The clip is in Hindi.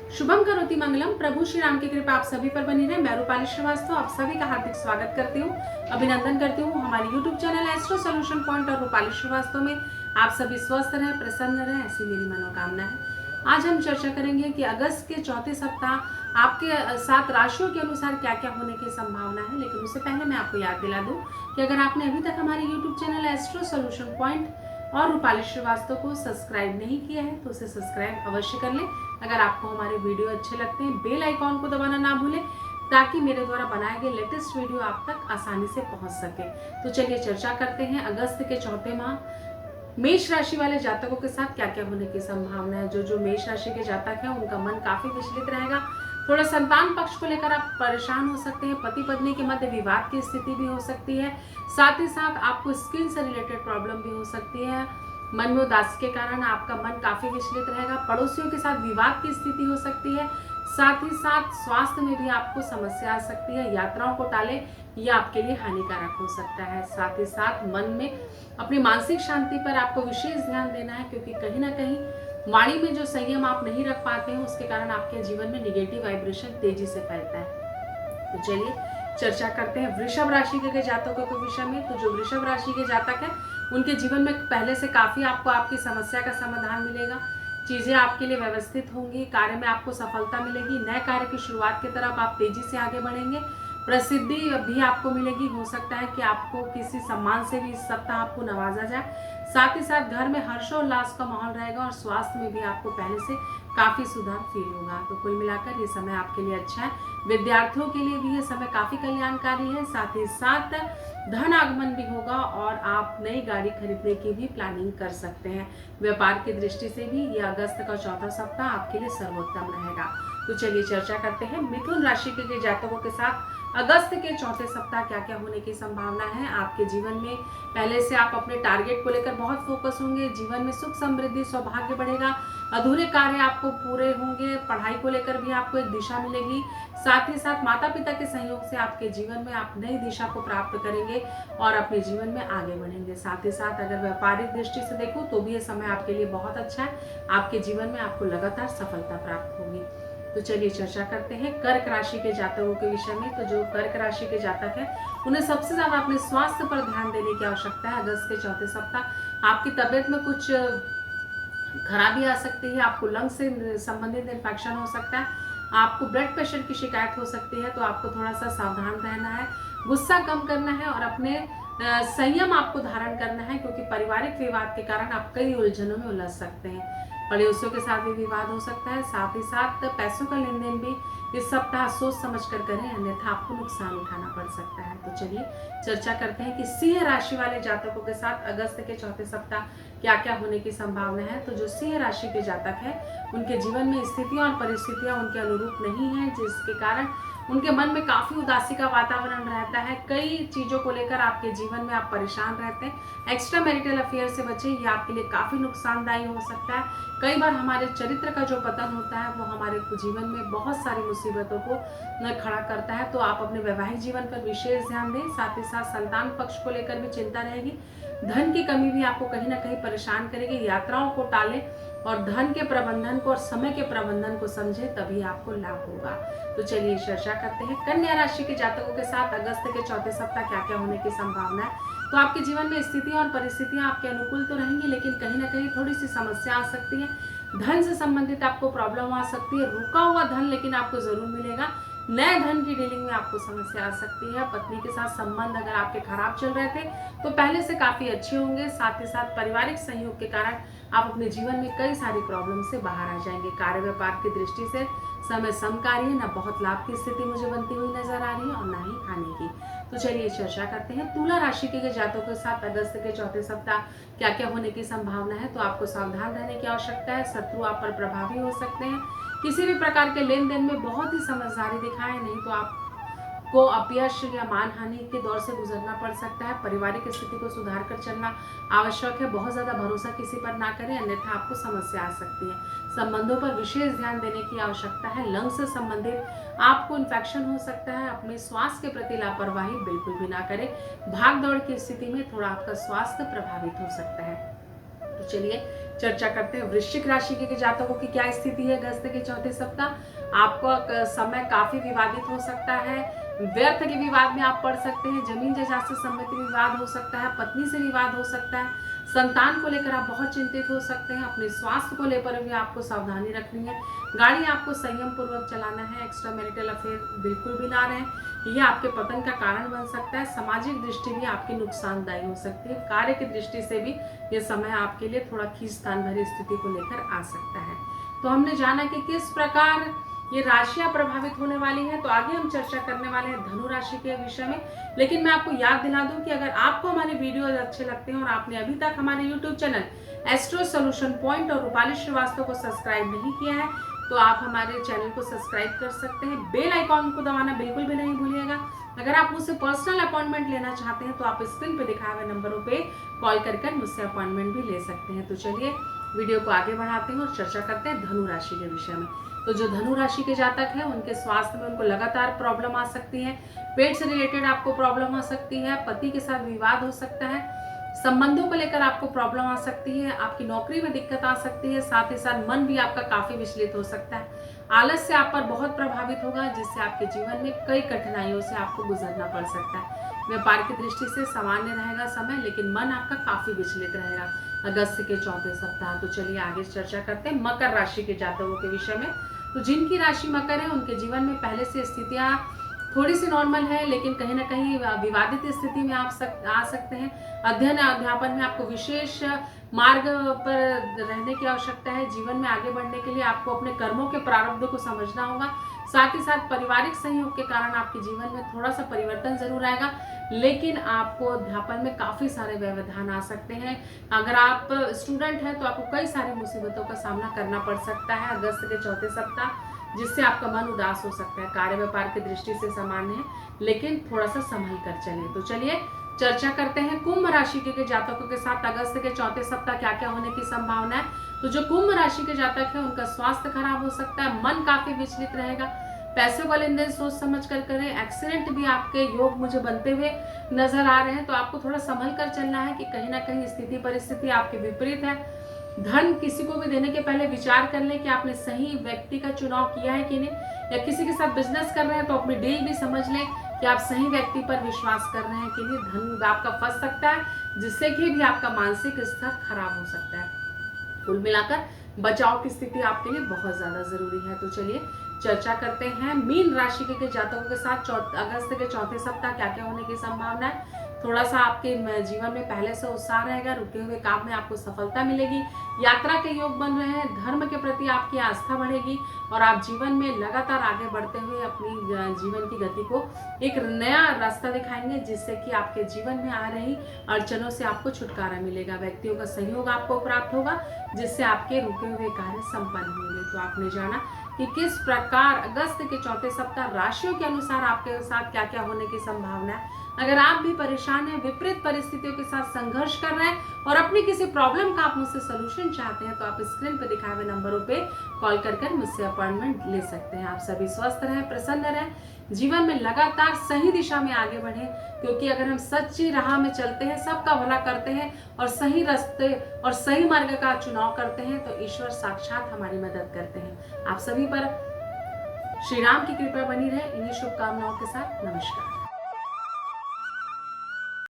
शुभम करोति मंगलम। प्रभु श्री राम की कृपा आप सभी पर बनी रहे। मैं रूपाली श्रीवास्तव आप सभी का हार्दिक स्वागत करती हूँ, अभिनंदन करती हूँ हमारे YouTube channel astro solution point और रूपाली श्रीवास्तव में आप सभी स्वस्थ रहें, प्रसन्न रहें, ऐसी मेरी मनोकामना है। आज हम चर्चा करेंगे कि अगस्त के चौथे सप्ताह आपके 7 राशियों के अनुसार क्या क्या होने की संभावना है। लेकिन उससे पहले मैं आपको याद दिला दूं कि अगर आपने अभी तक हमारे YouTube channel astro solution point और रूपाली श्रीवास्तव को सब्सक्राइब नहीं किया है तो उसे सब्सक्राइब अवश्य कर लें। अगर आपको हमारे वीडियो अच्छे लगते हैं बेल आइकॉन को दबाना ना भूलें ताकि मेरे द्वारा बनाए गए लेटेस्ट वीडियो आप तक आसानी से पहुंच सके। तो चलिए चर्चा करते हैं अगस्त के चौथे माह मेष राशि वाले जातकों के साथ क्या क्या होने की संभावना है। जो मेष राशि के जातक हैं उनका मन काफी विचलित रहेगा। थोड़ा संतान पक्ष को लेकर आप परेशान हो सकते हैं। पति पत्नी के मध्य विवाद की स्थिति भी हो सकती है। साथ ही साथ आपको स्किन से रिलेटेड प्रॉब्लम भी हो सकती है। मन में उदासी के कारण आपका मन काफी विचलित रहेगा। पड़ोसियों के साथ विवाद की स्थिति हो सकती है। साथ ही साथ स्वास्थ्य में भी आपको समस्या आ सकती है। यात्राओं को टालें, यह आपके लिए हानिकारक हो सकता है। साथ ही साथ मन में अपनी मानसिक शांति पर आपको विशेष ध्यान देना है, क्योंकि कहीं ना कहीं वाणी में जो संयम आप नहीं रख पाते हैं उसके कारण आपके जीवन में निगेटिव वाइब्रेशन तेजी से फैलता है। तो चलिए चर्चा करते हैं वृषभ राशि के जातकों के विषय में। तो जो वृषभ राशि के जातक हैं उनके जीवन में पहले से काफी आपको आपकी समस्या का समाधान मिलेगा। चीजें आपके लिए व्यवस्थित होंगी, कार्य में आपको सफलता मिलेगी। नए कार्य की शुरुआत की तरफ आप तेजी से आगे बढ़ेंगे। प्रसिद्धि भी आपको मिलेगी। हो सकता है कि आपको किसी सम्मान से भी इस सप्ताह आपको नवाजा जाए। साथ ही साथ घर में हर्षोल्लास का माहौल रहेगा और स्वास्थ्य में भी आपको पहले से काफी सुधार फील होगा। तो कुल मिलाकर ये समय आपके लिए अच्छा है। विद्यार्थियों के लिए भी ये समय काफी कल्याणकारी है। साथ ही साथ धन आगमन भी होगा और आप नई गाड़ी खरीदने की भी प्लानिंग कर सकते हैं। व्यापार की दृष्टि से भी ये अगस्त का चौथा सप्ताह आपके लिए सर्वोत्तम रहेगा। तो चलिए चर्चा करते हैं मिथुन राशि के जातकों के साथ अगस्त के चौथे सप्ताह क्या क्या होने की संभावना है। आपके जीवन में पहले से आप अपने टारगेट को लेकर बहुत फोकस होंगे। जीवन में सुख समृद्धि सौभाग्य बढ़ेगा। अधूरे कार्य आपको पूरे होंगे। पढ़ाई को लेकर भी आपको एक दिशा मिलेगी। साथ ही साथ माता पिता के सहयोग से आपके जीवन में आप नई दिशा को प्राप्त करेंगे और अपने जीवन में आगे बढ़ेंगे। साथ ही साथ अगर व्यापारिक दृष्टि से देखूं तो भी ये समय आपके लिए बहुत अच्छा है। आपके जीवन में आपको लगातार सफलता प्राप्त होगी। तो चलिए चर्चा करते हैं कर्क राशि के जातकों के विषय में। तो जो कर्क राशि के जातक हैं उन्हें सबसे ज्यादा अपने स्वास्थ्य पर ध्यान देने की आवश्यकता है। अगस्त के चौथे सप्ताह आपकी तबीयत में कुछ खराबी आ सकती है। आपको लंग से संबंधित इन्फेक्शन हो सकता है। आपको ब्लड प्रेशर की शिकायत हो सकती है। तो आपको थोड़ा सा सावधान रहना है, गुस्सा कम करना है और अपने संयम आपको धारण करना है, क्योंकि पारिवारिक विवाद के कारण आप कई उलझनों में उलझ सकते हैं। पड़ोसियों के साथ भी विवाद हो सकता है। साथ ही साथ पैसों का लेन देन भी इस सप्ताह सोच समझ कर करें, अन्यथा आपको नुकसान उठाना पड़ सकता है। तो चलिए चर्चा करते हैं कि सिंह राशि वाले जातकों के साथ अगस्त के चौथे सप्ताह क्या क्या होने की संभावना है। तो जो सिंह राशि के जातक हैं उनके जीवन में स्थितियां और परिस्थितियां उनके अनुरूप नहीं है, जिसके कारण उनके मन में काफी उदासी का वातावरण रहता है। कई चीजों को लेकर आपके जीवन में आप परेशान रहते हैं। एक्स्ट्रा मैरिटल अफेयर से बचें, ये आपके लिए काफी नुकसानदायी हो सकता है। कई बार हमारे चरित्र का जो पतन होता है वो हमारे जीवन में बहुत सारी मुसीबतों को खड़ा करता है। तो आप अपने वैवाहिक जीवन पर विशेष ध्यान दें। साथ ही साथ संतान पक्ष को लेकर भी चिंता रहेगी। धन की कमी भी आपको कहीं ना कहीं परेशान करेगी। यात्राओं को टालें और धन के प्रबंधन को और समय के प्रबंधन को समझें, तभी आपको लाभ होगा। तो चलिए चर्चा करते हैं कन्या राशि के जातकों के साथ अगस्त के चौथे सप्ताह क्या क्या होने की संभावना है। तो आपके जीवन में स्थितियां और परिस्थितियां आपके अनुकूल तो रहेंगी, लेकिन कहीं ना कहीं थोड़ी सी समस्या आ सकती है। धन से संबंधित आपको प्रॉब्लम आ सकती है। रुका हुआ धन लेकिन आपको जरूर मिलेगा। नए धन की डीलिंग में आपको समस्या आ सकती है। पत्नी के साथ संबंध अगर आपके खराब चल रहे थे तो पहले से काफी अच्छे होंगे। साथ ही साथ पारिवारिक सहयोग के कारण आप अपने जीवन में कई सारी प्रॉब्लम से बाहर आ जाएंगे। कार्य व्यापार की दृष्टि से समय समकार्य, न बहुत लाभ की स्थिति मुझे बनती हुई नजर आ रही है और न ही हानि की। तो चलिए चर्चा करते हैं तुला राशि के जातकों के साथ अगस्त के चौथे सप्ताह क्या क्या होने की संभावना है। तो आपको सावधान रहने की आवश्यकता है। शत्रु आप पर प्रभावी हो सकते हैं। किसी भी प्रकार के लेन देन में बहुत ही समझदारी दिखाएं, नहीं तो आपको अपयश या मानहानि के दौर से गुजरना पड़ सकता है। पारिवारिक स्थिति को सुधार कर चलना आवश्यक है। बहुत ज्यादा भरोसा किसी पर ना करें, अन्यथा आपको समस्या आ सकती है। संबंधों पर विशेष ध्यान देने की आवश्यकता है। लंग से संबंधित आपको इन्फेक्शन हो सकता है। अपने स्वास्थ्य के प्रति लापरवाही बिल्कुल भी ना करें। भाग दौड़ की स्थिति में थोड़ा आपका स्वास्थ्य प्रभावित हो सकता है। तो चलिए चर्चा करते हैं वृश्चिक राशि के जातकों की क्या स्थिति है अगस्त के चौथे सप्ताह। आपका समय काफी विवादित हो सकता है, व्यर्थ के विवाद में आप पड़ सकते हैं, जमीन जायदाद से संबंधित विवाद हो सकता है, पत्नी से विवाद हो सकता है, संतान को लेकर आप बहुत चिंतित हो सकते हैं, अपने स्वास्थ्य को लेकर भी आपको सावधानी रखनी है, गाड़ी आपको संयम पूर्वक चलाना है, एक्स्ट्रा मैरिटल अफेयर बिल्कुल भी ना रहें, यह आपके पतन का कारण बन सकता है। सामाजिक दृष्टि भी आपकी नुकसानदायी हो सकती है, कार्य की दृष्टि से भी यह समय आपके लिए थोड़ा खींचतान भरी स्थिति को लेकर आ सकता है। तो हमने जाना कि किस प्रकार ये राशियां प्रभावित होने वाली हैं, तो आगे हम चर्चा करने वाले हैं धनु राशि के विषय में। लेकिन मैं आपको याद दिला दूं कि अगर आपको हमारे वीडियो अच्छे लगते हैं और आपने अभी तक हमारे YouTube channel astro solution point और रूपाली श्रीवास्तव को सब्सक्राइब नहीं किया है तो आप हमारे चैनल को सब्सक्राइब कर सकते हैं। बेल आइकॉन को दबाना बिल्कुल भी नहीं भूलिएगा। अगर आप मुझसे पर्सनल अपॉइंटमेंट लेना चाहते हैं तो आप स्क्रीन पे दिखाए हुए नंबरों पे कॉल कर मुझसे अपॉइंटमेंट भी ले सकते हैं। तो चलिए वीडियो को आगे बढ़ाते हैं और चर्चा करते हैं धनु राशि के विषय में। तो जो धनु राशि के जातक हैं उनके स्वास्थ्य में उनको लगातार प्रॉब्लम आ सकती है, पेट से रिलेटेड आपको प्रॉब्लम आ सकती है, पति के साथ विवाद हो सकता है, संबंधों को लेकर आपको प्रॉब्लम आ सकती है, आपकी नौकरी में दिक्कत आ सकती है, साथ ही साथ मन भी आपका काफी विचलित हो सकता है, आलस से आप पर बहुत प्रभावित होगा जिससे आपके जीवन में कई कठिनाइयों से आपको गुजरना पड़ सकता है। व्यापार की दृष्टि से सामान्य रहेगा समय, लेकिन मन आपका काफी विचलित रहेगा अगस्त के चौथे सप्ताह। तो चलिए आगे चर्चा करते हैं मकर राशि के जातकों के विषय में। तो जिनकी राशि मकर है उनके जीवन में पहले से स्थितियां थोड़ी सी नॉर्मल है, लेकिन कहीं ना कहीं विवादित स्थिति में आप आ सकते हैं। अध्ययन अध्यापन में आपको विशेष मार्ग पर रहने की आवश्यकता है। जीवन में आगे बढ़ने के लिए आपको अपने कर्मों के प्रारब्ध को समझना होगा। साथ ही साथ पारिवारिक सहयोग के कारण आपके जीवन में थोड़ा सा परिवर्तन जरूर आएगा, लेकिन आपको अध्यापन में काफी सारे व्यवधान आ सकते हैं। अगर आप स्टूडेंट हैं तो आपको कई सारी मुसीबतों का सामना करना पड़ सकता है अगस्त के चौथे सप्ताह, जिससे आपका मन उदास हो सकता है। कार्य व्यापार की दृष्टि से सामान्य है, लेकिन थोड़ा सा संभल कर चलिए। तो चलिए चर्चा करते हैं कुंभ राशि के जातकों के साथ अगस्त के चौथे सप्ताह क्या क्या होने की संभावना है। तो जो कुंभ राशि के जातक है उनका स्वास्थ्य खराब हो सकता है, मन काफी विचलित रहेगा, पैसे का लेन देन सोच समझ कर करें, एक्सीडेंट भी आपके योग मुझे बनते हुए नजर आ रहे हैं। तो आपको थोड़ा संभल कर चलना है कि कहीं ना कहीं स्थिति परिस्थिति आपके विपरीत है। धन किसी को भी देने के पहले विचार कर लें कि आपने सही व्यक्ति का चुनाव किया है कि नहीं, या किसी के साथ बिजनेस कर रहे हैं तो अपनी डील भी समझ लें कि आप सही व्यक्ति पर विश्वास कर रहे हैं कि नहीं। धन आपका फंस सकता है, जिससे कि भी आपका मानसिक स्तर खराब हो सकता है। कुल मिलाकर बचाव की स्थिति आपके लिए बहुत ज्यादा जरूरी है। तो चलिए चर्चा करते हैं मीन राशि के जातकों के साथ अगस्त के चौथे सप्ताह क्या क्या होने की संभावना है। थोड़ा सा आपके जीवन में पहले से उत्साह रहेगा, रुके हुए काम में आपको सफलता मिलेगी, यात्रा के योग बन रहे हैं, धर्म के प्रति आपकी आस्था बढ़ेगी और आप जीवन में लगातार आगे बढ़ते हुए अपनी जीवन की गति को एक नया रास्ता दिखाएंगे, जिससे कि आपके जीवन में आ रही अड़चनों से आपको छुटकारा मिलेगा। व्यक्तियों का सहयोग आपको प्राप्त होगा, जिससे आपके रुके हुए कार्य संपन्न होंगे। तो आपने जाना कि किस प्रकार अगस्त के चौथे सप्ताह राशियों के अनुसार आपके साथ क्या क्या होने की संभावना है। अगर आप भी परेशान हैं, विपरीत परिस्थितियों के साथ संघर्ष कर रहे हैं और अपनी किसी प्रॉब्लम का आप मुझसे सलूशन चाहते हैं, तो आप स्क्रीन पर दिखाए हुए नंबरों पे कॉल कर मुझसे अपॉइंटमेंट ले सकते हैं। आप सभी स्वस्थ रहें, प्रसन्न रहें, जीवन में लगातार सही दिशा में आगे बढ़ें, क्योंकि अगर हम सच्ची राह में चलते हैं, सबका भला करते हैं और सही रास्ते और सही मार्ग का चुनाव करते हैं, तो ईश्वर साक्षात हमारी मदद करते हैं। आप सभी पर श्री राम की कृपा बनी रहे, इन्हीं शुभकामनाओं के साथ नमस्कार।